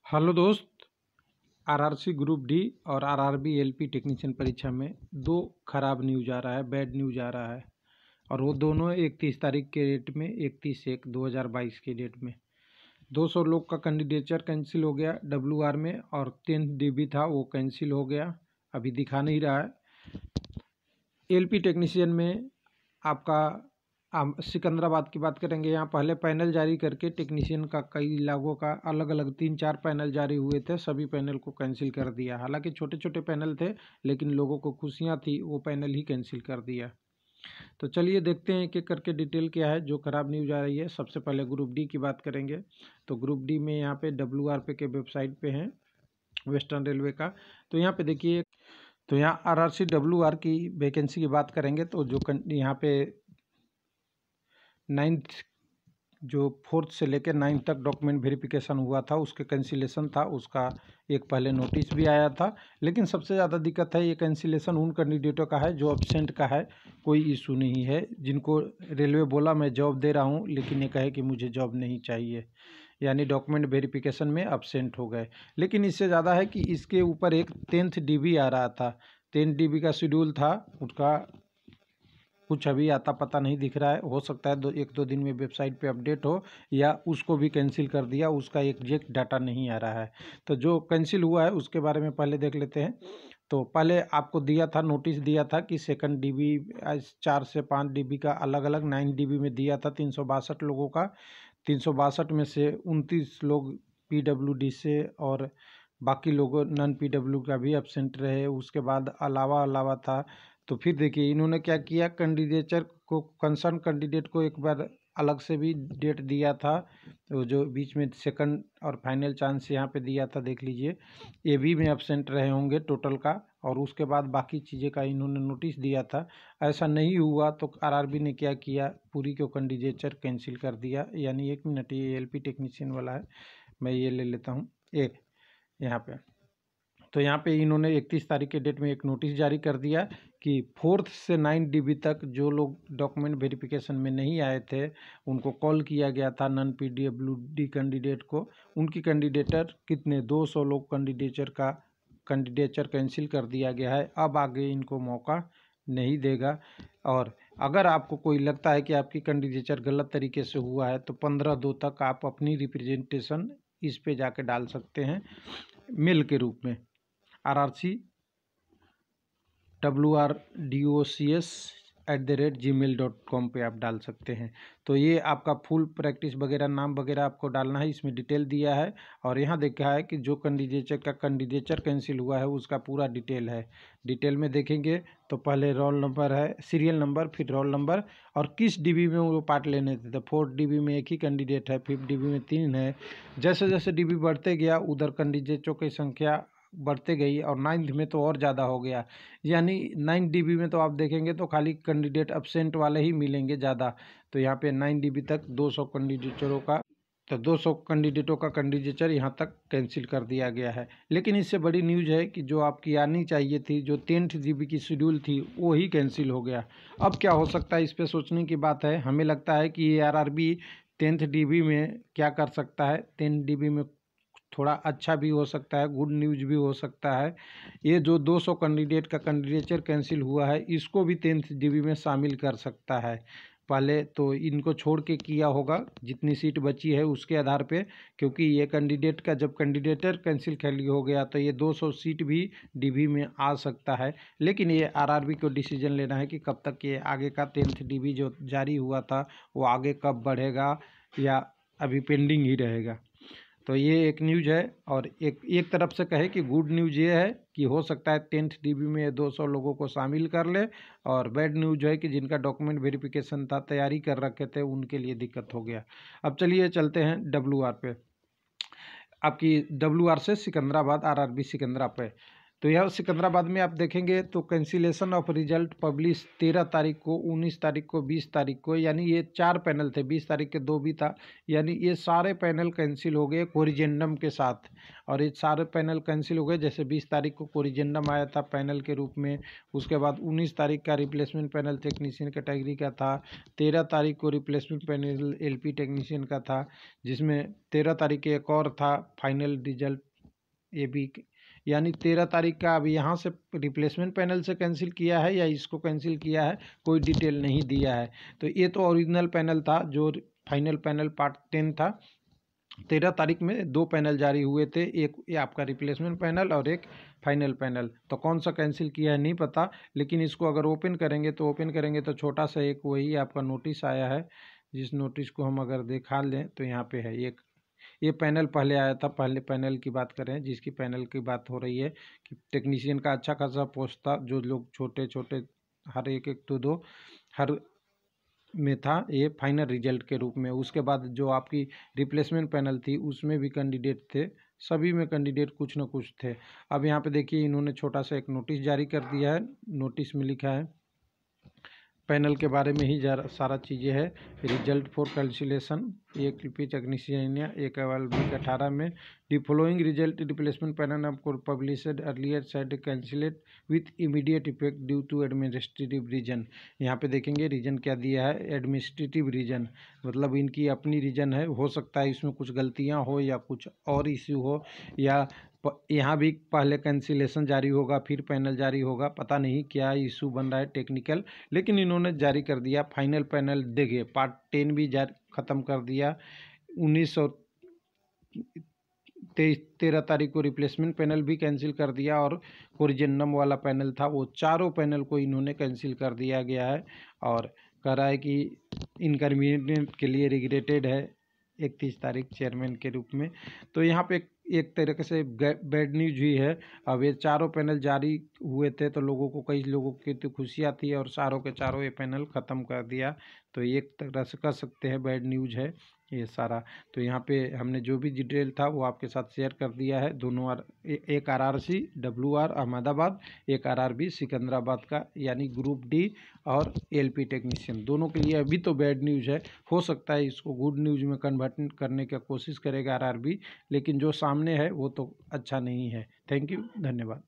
Hello दोस्त। RRC group D और RRB LP technician परीक्षा में दो खराब न्यूज आ रहा है, बैड न्यूज आ रहा है। और वो दोनों 31 तारीख के डेट में, 31/1/2022 के डेट में 200 लोग का कैंडिडेचर कैंसिल हो गया डब्ल्यूआर में, और 10th डीबी था वो कैंसिल हो गया, अभी दिखा नहीं रहा है। एलपी टेक्नीशियन में आपका सिकंदराबाद की बात करेंगे। यहाँ पहले पैनल जारी करके टेक्नीशियन का कई इलाकों का अलग अलग 3-4 पैनल जारी हुए थे, सभी पैनल को कैंसिल कर दिया। हालांकि छोटे छोटे पैनल थे, लेकिन लोगों को खुशियाँ थी, वो पैनल ही कैंसिल कर दिया। तो चलिए देखते हैं एक एक करके डिटेल क्या है जो खराब न्यूज आ रही है। सबसे पहले ग्रुप डी की बात करेंगे। तो ग्रुप डी में यहाँ पे WRP के वेबसाइट पे हैं, वेस्टर्न रेलवे का। तो यहाँ पे देखिए, तो यहाँ आरआरसी WR की वैकेंसी की बात करेंगे। तो जो यहाँ पे 9th जो 4th से लेकर 9th तक डॉक्यूमेंट वेरिफिकेशन हुआ था, उसके कैंसिलेशन था, उसका एक पहले नोटिस भी आया था। लेकिन सबसे ज़्यादा दिक्कत है, ये कैंसिलेशन उन कैंडिडेटों का है जो अब्सेंट का है। कोई इशू नहीं है, जिनको रेलवे बोला मैं जॉब दे रहा हूँ, लेकिन ये कहे कि मुझे जॉब नहीं चाहिए, यानी डॉक्यूमेंट वेरिफिकेशन में अब्सेंट हो गए। लेकिन इससे ज़्यादा है कि इसके ऊपर एक 10th डीबी आ रहा था। 10th डीबी का शेड्यूल था, उसका कुछ अभी आता पता नहीं दिख रहा है। हो सकता है 1-2 दिन में वेबसाइट पे अपडेट हो, या उसको भी कैंसिल कर दिया, उसका एग्जैक्ट डाटा नहीं आ रहा है। तो जो कैंसिल हुआ है उसके बारे में पहले देख लेते हैं। तो पहले आपको दिया था, नोटिस दिया था कि 2nd डीबी 4 से 5 डीबी का अलग अलग 9 डीबी में दिया था 362 लोगों का। 362 में से 29 लोग PWD से, और बाकी लोगों नॉन PW का भी एब्सेंट रहे। उसके बाद अलावा था। तो फिर देखिए इन्होंने क्या किया, कैंडिडेचर को, कंसर्न कैंडिडेट को एक बार अलग से भी डेट दिया था। तो जो बीच में 2nd और फाइनल चांस यहाँ पे दिया था, देख लीजिए AB में एब्सेंट रहे होंगे टोटल का, और उसके बाद बाकी चीज़ें का इन्होंने नोटिस दिया था। ऐसा नहीं हुआ तो आरआरबी ने क्या किया, पूरी को कैंडिडेचर कैंसिल कर दिया। यानी 1 मिनट, ये LP टेक्नीशियन वाला है, मैं ये ले लेता हूँ एक यहाँ पे। तो यहाँ पे इन्होंने 31 तारीख के डेट में एक नोटिस जारी कर दिया कि 4th से 9 डीबी तक जो लोग डॉक्यूमेंट वेरिफिकेशन में नहीं आए थे, उनको कॉल किया गया था नॉन PWD कैंडिडेट को। उनकी कैंडिडेटर कितने 200 लोग कैंडिडेचर कैंसिल कर दिया गया है। अब आगे इनको मौका नहीं देगा। और अगर आपको कोई लगता है कि आपकी कैंडिडेचर गलत तरीके से हुआ है, तो 15/2 तक आप अपनी रिप्रेजेंटेशन इस पे जाके डाल सकते हैं मेल के रूप में। RRC WRDOCS@gmail.com पे आप डाल सकते हैं। तो ये आपका फुल प्रैक्टिस वगैरह, नाम वगैरह आपको डालना है, इसमें डिटेल दिया है। और यहाँ देखा है कि जो कैंडिडेचर कैंसिल हुआ है उसका पूरा डिटेल है। डिटेल में देखेंगे तो पहले रोल नंबर है, सीरियल नंबर, फिर रोल नंबर, और किस डीबी में वो पार्ट लेने थे। तो 4th डीबी में एक ही कैंडिडेट है, 5th डीबी में 3 है। जैसे जैसे डीबी बढ़ते गया उधर कैंडिडेटों की संख्या बढ़ते गई, और 9th में तो और ज़्यादा हो गया। यानी 9 डीबी में तो आप देखेंगे तो खाली कैंडिडेट अब्सेंट वाले ही मिलेंगे ज़्यादा। तो यहाँ पे 9 डीबी तक 200 कैंडिडेटों का, तो 200 कैंडिडेटों का कैंडिडेचर यहाँ तक कैंसिल कर दिया गया है। लेकिन इससे बड़ी न्यूज़ है कि जो आपकी आनी चाहिए थी, जो 10th डीबी की शेड्यूल थी, वो ही कैंसिल हो गया। अब क्या हो सकता है, इस पर सोचने की बात है। हमें लगता है कि ये आरआरबी 10th डीबी में क्या कर सकता है, 10th डीबी में थोड़ा अच्छा भी हो सकता है, गुड न्यूज भी हो सकता है। ये जो 200 कैंडिडेट का कैंडिडेचर कैंसिल हुआ है, इसको भी 10th डीबी में शामिल कर सकता है। पहले तो इनको छोड़ के किया होगा, जितनी सीट बची है उसके आधार पे, क्योंकि ये कैंडिडेट का जब कैंडिडेटर कैंसिल खाली हो गया तो ये 200 सीट भी डीबी में आ सकता है। लेकिन ये आरआरबी को डिसीजन लेना है कि कब तक ये आगे का 10th डीबी जो जारी हुआ था वो आगे कब बढ़ेगा, या अभी पेंडिंग ही रहेगा। तो ये एक न्यूज़ है। और एक तरफ से कहे कि गुड न्यूज़ ये है कि हो सकता है 10th डीबी में 200 लोगों को शामिल कर ले, और बैड न्यूज़ है कि जिनका डॉक्यूमेंट वेरिफिकेशन था, तैयारी कर रखे थे, उनके लिए दिक्कत हो गया। अब चलिए चलते हैं WR पे, आपकी WR से सिकंदराबाद, आरआरबी सिकंदरा पे। तो तो यह सिकंदराबाद में आप देखेंगे तो कैंसिलेशन ऑफ रिजल्ट पब्लिश 13 तारीख को, 19 तारीख को, 20 तारीख को, यानी ये 4 पैनल थे, 20 तारीख के 2 भी था, यानी ये सारे पैनल कैंसिल हो गए कोरिजेंडम के साथ। और ये सारे पैनल कैंसिल हो गए, जैसे 20 तारीख को कोरिजेंडम आया था पैनल के रूप में, उसके बाद 19 तारीख का रिप्लेसमेंट पैनल टेक्नीशियन कैटेगरी का था, 13 तारीख को रिप्लेसमेंट पैनल एलपी टेक्नीशियन का था, जिसमें 13 तारीख के एक और था फाइनल रिजल्ट ये भी, यानी 13 तारीख का। अब यहाँ से रिप्लेसमेंट पैनल से कैंसिल किया है या इसको कैंसिल किया है कोई डिटेल नहीं दिया है। तो ये तो ओरिजिनल पैनल था जो फाइनल पैनल पार्ट 10 था। 13 तारीख में 2 पैनल जारी हुए थे, एक ये आपका रिप्लेसमेंट पैनल और एक फाइनल पैनल। तो कौन सा कैंसिल किया है नहीं पता, लेकिन इसको अगर ओपन करेंगे तो छोटा सा एक वही आपका नोटिस आया है, जिस नोटिस को हम अगर दिखा लें तो यहाँ पे है एक, ये पैनल पहले आया था। पहले पैनल की बात करें, जिसकी पैनल की बात हो रही है कि टेक्नीशियन का अच्छा खासा पोस्ट था, जो लोग छोटे छोटे हर एक दो दो हर में था, ये फाइनल रिजल्ट के रूप में। उसके बाद जो आपकी रिप्लेसमेंट पैनल थी उसमें भी कैंडिडेट थे, सभी में कैंडिडेट कुछ न कुछ थे। अब यहाँ पे देखिए इन्होंने छोटा सा एक नोटिस जारी कर दिया है। नोटिस में लिखा है पैनल के बारे में ही सारा चीज़ें है। रिजल्ट फॉर कैंसिलेशन एक एलपी टेक्नीशियन एक वीक 18 में the following result replacement panel आपको published earlier said cancelled with immediate effect due to administrative reason. यहाँ पे देखेंगे रीजन क्या दिया है, एडमिनिस्ट्रेटिव रीजन, मतलब इनकी अपनी रीजन है। हो सकता है इसमें कुछ गलतियाँ हो या कुछ और इश्यू हो, या यहाँ भी पहले कैंसिलेशन जारी होगा फिर पैनल जारी होगा, पता नहीं क्या इशू बन रहा है टेक्निकल, लेकिन इन्होंने जारी कर दिया फाइनल पैनल। देखिए पार्ट 10 भी ख़त्म कर दिया। 19 और 13 तारीख को रिप्लेसमेंट पैनल भी कैंसिल कर दिया, और कोरिजेंडम वाला पैनल था वो चारों पैनल को इन्होंने कैंसिल कर दिया गया है। और कह रहा है कि इनकन्वीनियंट के लिए रिग्रेटेड है 31 तारीख चेयरमैन के रूप में। तो यहाँ पे एक तरीके से बैड न्यूज ही है। अब ये चारों पैनल जारी हुए थे तो लोगों को, कई लोगों की तो खुशियाँ थी, और चारों के चारों ये पैनल ख़त्म कर दिया। तो एक तरह से कह सकते हैं बैड न्यूज है ये सारा। तो यहाँ पे हमने जो भी डिटेल था वो आपके साथ शेयर कर दिया है। दोनों एक RRC WR अहमदाबाद, एक RRB सिकंदराबाद का, यानी ग्रुप डी और LP टेक्नीशियन, दोनों के लिए अभी तो बैड न्यूज़ है। हो सकता है इसको गुड न्यूज़ में कन्वर्ट करने की कोशिश करेगा RRB, लेकिन जो सामने है वो तो अच्छा नहीं है। थैंक यू, धन्यवाद।